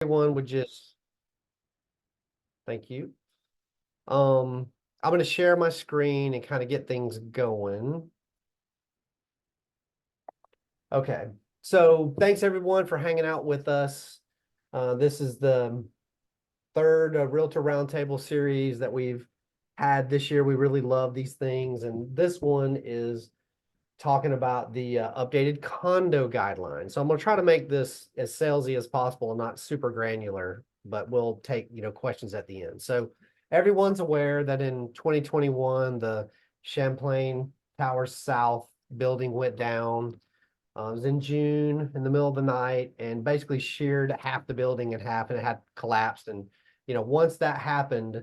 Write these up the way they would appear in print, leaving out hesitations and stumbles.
Everyone would just, thank you. I'm going to share my screen and kind of get things going. Okay, so thanks everyone for hanging out with us. This is the third Realtor Roundtable series that we've had this year. We really love these things, and this one is talking about the updated condo guidelines. So I'm going to try to make this as salesy as possible and not super granular, but we'll take, questions at the end. So everyone's aware that in 2021, the Champlain Tower South building went down. It was in June in the middle of the night and basically sheared half the building in half, and it had collapsed. And, once that happened,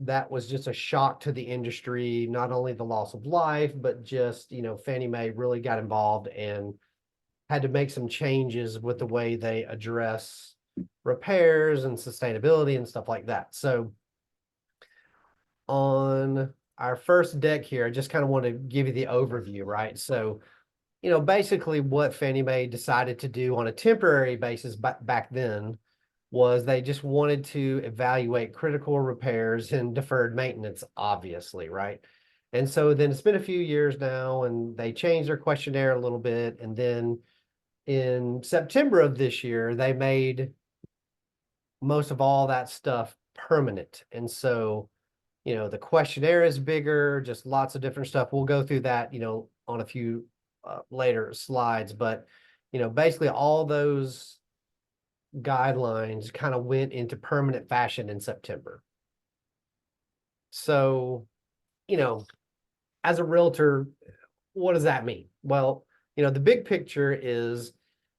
that was just a shock to the industry, not only the loss of life, but just, Fannie Mae really got involved and had to make some changes with the way they address repairs and sustainability and stuff like that. So on our first deck here, I just kind of want to give you the overview, right? So, basically what Fannie Mae decided to do on a temporary basis back then was they just wanted to evaluate critical repairs and deferred maintenance, obviously, right? And so then it's been a few years now, and they changed their questionnaire a little bit. And then in September of this year, they made most of all that stuff permanent. And so, the questionnaire is bigger, just lots of different stuff. We'll go through that, on a few later slides. But, basically all those guidelines kind of went into permanent fashion in September. So, as a realtor, what does that mean? Well, the big picture is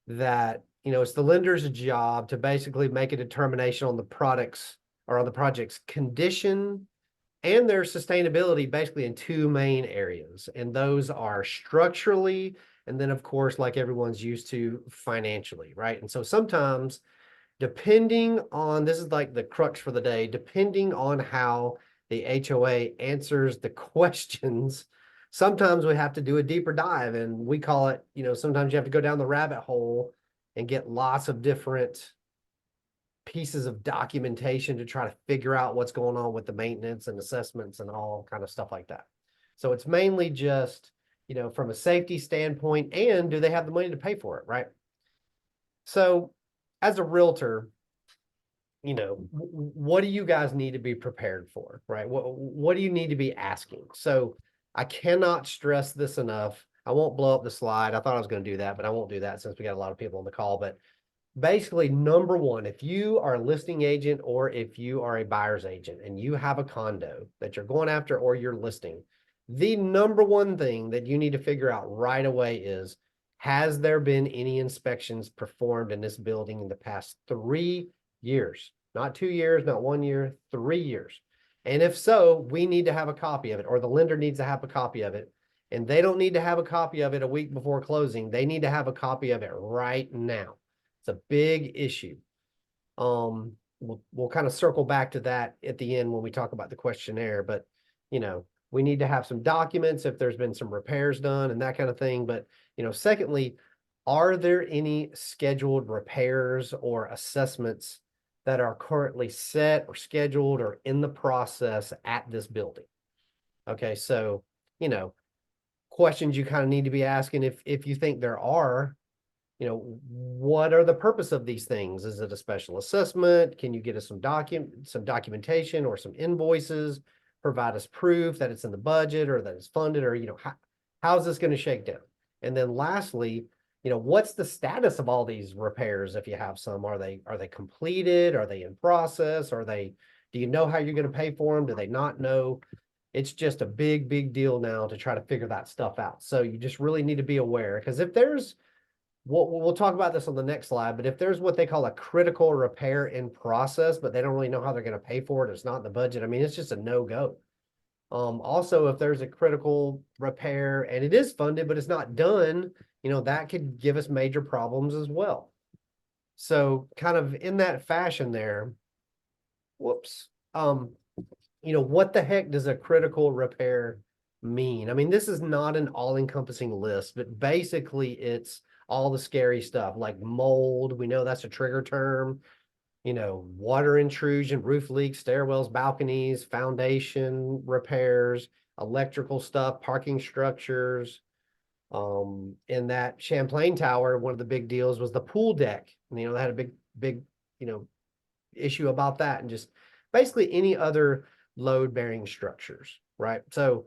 that, it's the lender's job to basically make a determination on the products or on the project's condition and their sustainability, basically in two main areas. And those are structurally, and then of course, like everyone's used to, financially, right? And so sometimes, depending on, this is like the crux for the day, depending on how the HOA answers the questions, sometimes we have to do a deeper dive, and we call it, sometimes you have to go down the rabbit hole and get lots of different pieces of documentation to try to figure out what's going on with the maintenance and assessments and all kind of stuff like that. So it's mainly just, from a safety standpoint, and do they have the money to pay for it, right? So as a realtor, what do you guys need to be prepared for, right? What do you need to be asking? So I cannot stress this enough. I won't blow up the slide. I thought I was going to do that, but I won't do that since we got a lot of people on the call. But basically, number one, if you are a listing agent or if you are a buyer's agent and you have a condo that you're going after or you're listing, the number one thing that you need to figure out right away is, has there been any inspections performed in this building in the past 3 years? Not 2 years, not 1 year, 3 years. And if so, we need to have a copy of it, or the lender needs to have a copy of it. And they don't need to have a copy of it a week before closing. They need to have a copy of it right now. It's a big issue. We'll kind of circle back to that at the end when we talk about the questionnaire, but we need to have some documents if there's been some repairs done and that kind of thing. But secondly, are there any scheduled repairs or assessments that are currently set or scheduled or in the process at this building? Okay, so questions you kind of need to be asking if you think there are. What are the purpose of these things? Is it a special assessment? Can you get us some documentation or some invoices? Provide us proof that it's in the budget or that it's funded, or how's this going to shake down? And then lastly, what's the status of all these repairs? If you have some, are they completed? Are they in process? Do you know how you're going to pay for them? Do they not know? It's just a big deal now to try to figure that stuff out. So you just really need to be aware, because if there's, we'll talk about this on the next slide, but if there's what they call a critical repair in process, but they don't really know how they're going to pay for it, it's not in the budget, I mean, it's just a no-go. Also, if there's a critical repair and it is funded, but it's not done, that could give us major problems as well. So kind of in that fashion there, whoops, what the heck does a critical repair mean? I mean, this is not an all-encompassing list, but basically it's all the scary stuff like mold. We know that's a trigger term. water intrusion, roof leaks, stairwells, balconies, foundation repairs, electrical stuff, parking structures. In that Champlain Tower, one of the big deals was the pool deck. They had a big, issue about that, and just basically any other load bearing structures, right? So,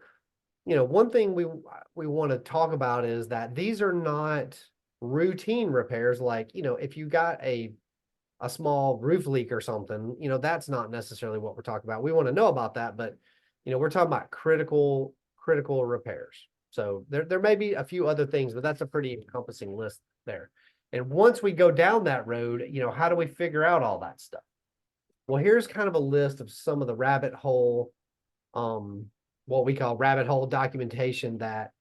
one thing we want to talk about is that these are not routine repairs. Like, if you got a small roof leak or something, that's not necessarily what we're talking about. We want to know about that, but we're talking about critical repairs. So there may be a few other things, but that's a pretty encompassing list there. And once we go down that road, how do we figure out all that stuff? Well, here's kind of a list of some of the rabbit hole, what we call rabbit hole documentation that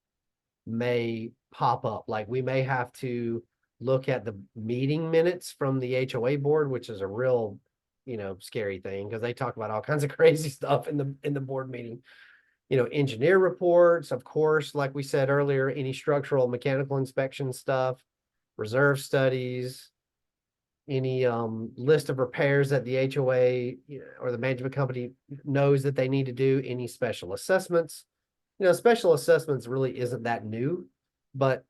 may pop up. Like, we may have to look at the meeting minutes from the HOA board, which is a real, scary thing, because they talk about all kinds of crazy stuff in the board meeting. Engineer reports, of course, like we said earlier, any structural mechanical inspection stuff, reserve studies, any list of repairs that the HOA or the management company knows that they need to do, any special assessments. Special assessments really isn't that new, but